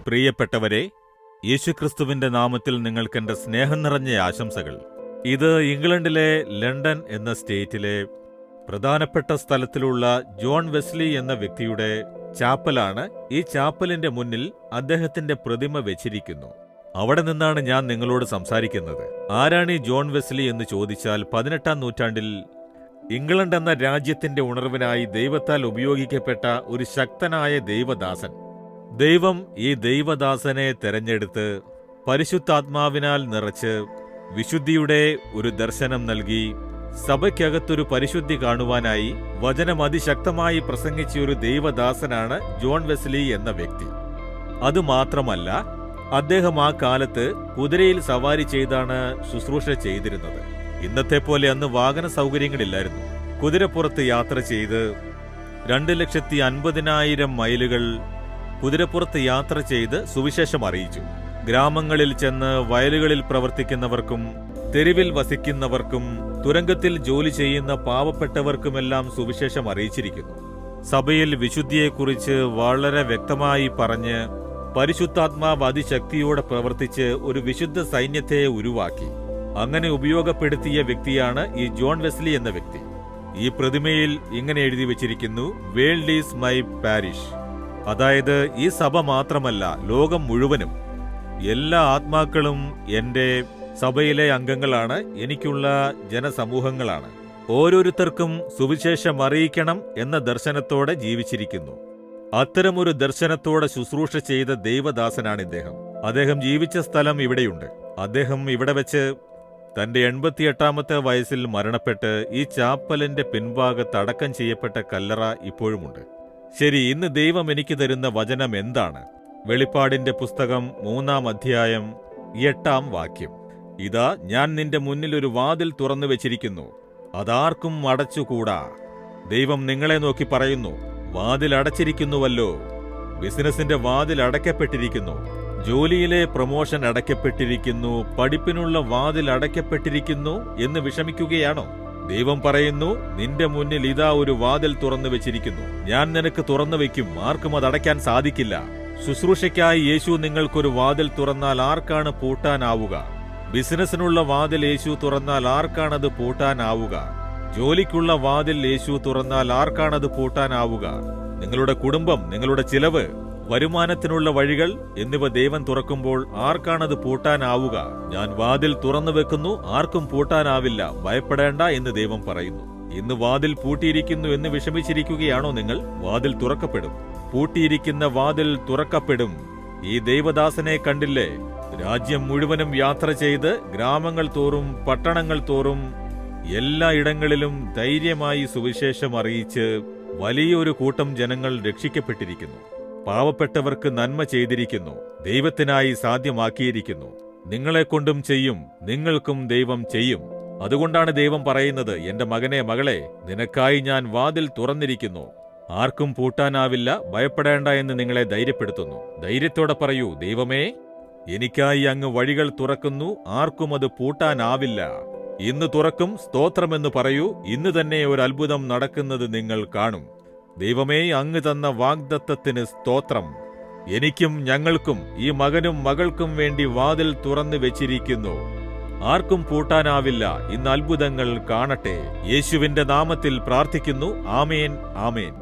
പ്രിയപ്പെട്ടവരെ, യേശുക്രിസ്തുവിന്റെ നാമത്തിൽ നിങ്ങൾക്കെന്റെ സ്നേഹം നിറഞ്ഞ ആശംസകൾ. ഇത് ഇംഗ്ലണ്ടിലെ ലണ്ടൻ എന്ന സ്റ്റേറ്റിലെ പ്രധാനപ്പെട്ട സ്ഥലത്തിലുള്ള ജോൺ വെസ്ലി എന്ന വ്യക്തിയുടെ ചാപ്പലാണ്. ഈ ചാപ്പലിന്റെ മുന്നിൽ അദ്ദേഹത്തിന്റെ പ്രതിമ വെച്ചിരിക്കുന്നു. അവിടെ നിന്നാണ് ഞാൻ നിങ്ങളോട് സംസാരിക്കുന്നത്. ആരാണ് ഈ ജോൺ വെസ്ലി എന്ന് ചോദിച്ചാൽ, 18-ാം നൂറ്റാണ്ടിൽ ഇംഗ്ലണ്ട് എന്ന രാജ്യത്തിന്റെ ഉണർവിനായി ദൈവത്താൽ ഉപയോഗിക്കപ്പെട്ട ഒരു ശക്തനായ ദൈവദാസൻ. ദൈവം ഈ ദൈവദാസനെ തെരഞ്ഞെടുത്ത് പരിശുദ്ധാത്മാവിനാൽ നിറച്ച് വിശുദ്ധിയുടെ ഒരു ദർശനം നൽകി സഭയ്ക്കകത്തൊരു പരിശുദ്ധി കാണുവാനായി വചനം അതിശക്തമായി പ്രസംഗിച്ച ഒരു ദൈവദാസനാണ് ജോൺ വെസ്ലി എന്ന വ്യക്തി. അതുമാത്രമല്ല, അദ്ദേഹം ആ കാലത്ത് കുതിരയിൽ സവാരി ചെയ്താണ് ശുശ്രൂഷ ചെയ്തിരുന്നത്. ഇന്നത്തെ പോലെ അന്ന് വാഹന സൗകര്യങ്ങളില്ലായിരുന്നു. കുതിരപ്പുറത്ത് യാത്ര ചെയ്ത് 2,50,000 മൈലുകൾ കുതിരപ്പുറത്ത് യാത്ര ചെയ്ത് സുവിശേഷം അറിയിച്ചു. ഗ്രാമങ്ങളിൽ ചെന്ന് വയലുകളിൽ പ്രവർത്തിക്കുന്നവർക്കും തെരുവിൽ വസിക്കുന്നവർക്കും തുരങ്കത്തിൽ ജോലി ചെയ്യുന്ന പാവപ്പെട്ടവർക്കുമെല്ലാം സുവിശേഷം അറിയിച്ചിരിക്കുന്നു. സഭയിൽ വിശുദ്ധിയെക്കുറിച്ച് വളരെ വ്യക്തമായി പറഞ്ഞ് പരിശുദ്ധാത്മാവ് അതിശക്തിയോടെ പ്രവർത്തിച്ച് ഒരു വിശുദ്ധ സൈന്യത്തെ ഉരുവാക്കി. അങ്ങനെ ഉപയോഗപ്പെടുത്തിയ വ്യക്തിയാണ് ഈ ജോൺ വെസ്ലി എന്ന വ്യക്തി. ഈ പ്രതിമയിൽ ഇങ്ങനെ എഴുതി വച്ചിരിക്കുന്നു, വേൾഡ് ഈസ് മൈ പാരിഷ്. അതായത് ഈ സഭ മാത്രമല്ല, ലോകം മുഴുവനും എല്ലാ ആത്മാക്കളും എന്റെ സഭയിലെ അംഗങ്ങളാണ്, എനിക്കുള്ള ജനസമൂഹങ്ങളാണ്. ഓരോരുത്തർക്കും സുവിശേഷം അറിയിക്കണം എന്ന ദർശനത്തോടെ ജീവിച്ചിരിക്കുന്നു. അത്തരമൊരു ദർശനത്തോടെ ശുശ്രൂഷ ചെയ്ത ദൈവദാസനാണ് ഇദ്ദേഹം. അദ്ദേഹം ജീവിച്ച സ്ഥലം ഇവിടെയുണ്ട്. അദ്ദേഹം ഇവിടെ വെച്ച് തന്റെ 88-ാമത്തെ വയസ്സിൽ മരണപ്പെട്ട് ഈ ചാപ്പലിന്റെ പിൻഭാഗത്ത് അടക്കം ചെയ്യപ്പെട്ട കല്ലറ ഇപ്പോഴുമുണ്ട്. ശരി, ഇന്ന് ദൈവം എനിക്ക് തരുന്ന വചനം എന്താണ്? വെളിപ്പാടിന്റെ പുസ്തകം 3-ാം അധ്യായം 8-ാം വാക്യം. ഇതാ, ഞാൻ നിന്റെ മുന്നിൽ ഒരു വാതിൽ തുറന്നു വെച്ചിരിക്കുന്നു, അതാർക്കും അടച്ചുകൂടാ. ദൈവം നിങ്ങളെ നോക്കി പറയുന്നു, വാതിൽ അടച്ചിരിക്കുന്നുവല്ലോ. ബിസിനസിന്റെ വാതിൽ അടയ്ക്കപ്പെട്ടിരിക്കുന്നു, ജോലിയിലെ പ്രൊമോഷൻ അടയ്ക്കപ്പെട്ടിരിക്കുന്നു, പഠിപ്പിനുള്ള വാതിൽ അടയ്ക്കപ്പെട്ടിരിക്കുന്നു എന്ന് വിഷമിക്കുകയാണോ? ദൈവം പറയുന്നു, നിന്റെ മുന്നിൽ ഇതാ ഒരു വാതിൽ തുറന്നു വെച്ചിരിക്കുന്നു. ഞാൻ നിനക്ക് തുറന്നു വയ്ക്കും, ആർക്കും അത് അടയ്ക്കാൻ സാധിക്കില്ല. ശുശ്രൂഷയ്ക്കായി യേശു നിങ്ങൾക്കൊരു വാതിൽ തുറന്നാൽ ആർക്കാണ് പൂട്ടാനാവുക? ബിസിനസിനുള്ള വാതിൽ യേശു തുറന്നാൽ ആർക്കാണത് പൂട്ടാനാവുക? ജോലിക്കുള്ള വാതിൽ യേശു തുറന്നാൽ ആർക്കാണത് പൂട്ടാനാവുക? നിങ്ങളുടെ കുടുംബം, നിങ്ങളുടെ ചിലവ്, വരുമാനത്തിനുള്ള വഴികൾ എന്നിവ ദൈവം തുറക്കുമ്പോൾ ആർക്കാണത് പൂട്ടാനാവുക? ഞാൻ വാതിൽ തുറന്നു വെക്കുന്നു, ആർക്കും പൂട്ടാനാവില്ല, ഭയപ്പെടേണ്ട എന്ന് ദൈവം പറയുന്നു. ഇന്ന് വാതിൽ പൂട്ടിയിരിക്കുന്നു എന്ന് വിഷമിച്ചിരിക്കുകയാണോ നിങ്ങൾ? വാതിൽ തുറക്കപ്പെടും. പൂട്ടിയിരിക്കുന്ന വാതിൽ തുറക്കപ്പെടും. ഈ ദൈവദാസനെ കണ്ടില്ലേ? രാജ്യം മുഴുവനും യാത്ര ചെയ്ത് ഗ്രാമങ്ങൾ തോറും പട്ടണങ്ങൾ തോറും എല്ലായിടങ്ങളിലും ധൈര്യമായി സുവിശേഷം അറിയിച്ച് വലിയൊരു കൂട്ടം ജനങ്ങൾ രക്ഷിക്കപ്പെട്ടിരിക്കുന്നു. പാവപ്പെട്ടവർക്ക് നന്മ ചെയ്തിരിക്കുന്നു, ദൈവത്തിനായി സാധ്യമാക്കിയിരിക്കുന്നു. നിങ്ങളെക്കൊണ്ടും ചെയ്യും, നിങ്ങൾക്കും ദൈവം ചെയ്യും. അതുകൊണ്ടാണ് ദൈവം പറയുന്നത്, എന്റെ മകനെ, മകളെ, നിനക്കായി ഞാൻ വാതിൽ തുറന്നിരിക്കുന്നു, ആർക്കും പൂട്ടാനാവില്ല, ഭയപ്പെടേണ്ട എന്ന് നിങ്ങളെ ധൈര്യപ്പെടുത്തുന്നു. ധൈര്യത്തോടെ പറയൂ, ദൈവമേ, എനിക്കായി അങ്ങ് വഴികൾ തുറക്കുന്നു, ആർക്കും അത് പൂട്ടാനാവില്ല. ഇന്ന് തുറക്കും, സ്തോത്രമെന്ന് പറയൂ. ഇന്ന് തന്നെ ഒരു അത്ഭുതം നടക്കുന്നത് നിങ്ങൾ കാണും. ദൈവമേ, അങ്ങ് തന്ന വാഗ്ദത്തത്തിന് സ്തോത്രം. എനിക്കും ഞങ്ങൾക്കും ഈ മകനും മകൾക്കും വേണ്ടി വാതിൽ തുറന്നു വെച്ചിരിക്കുന്നു, ആർക്കും പൂട്ടാനാവില്ല. ഇന്ന് അത്ഭുതങ്ങൾ കാണട്ടെ. യേശുവിന്റെ നാമത്തിൽ പ്രാർത്ഥിക്കുന്നു. ആമേൻ, ആമേൻ.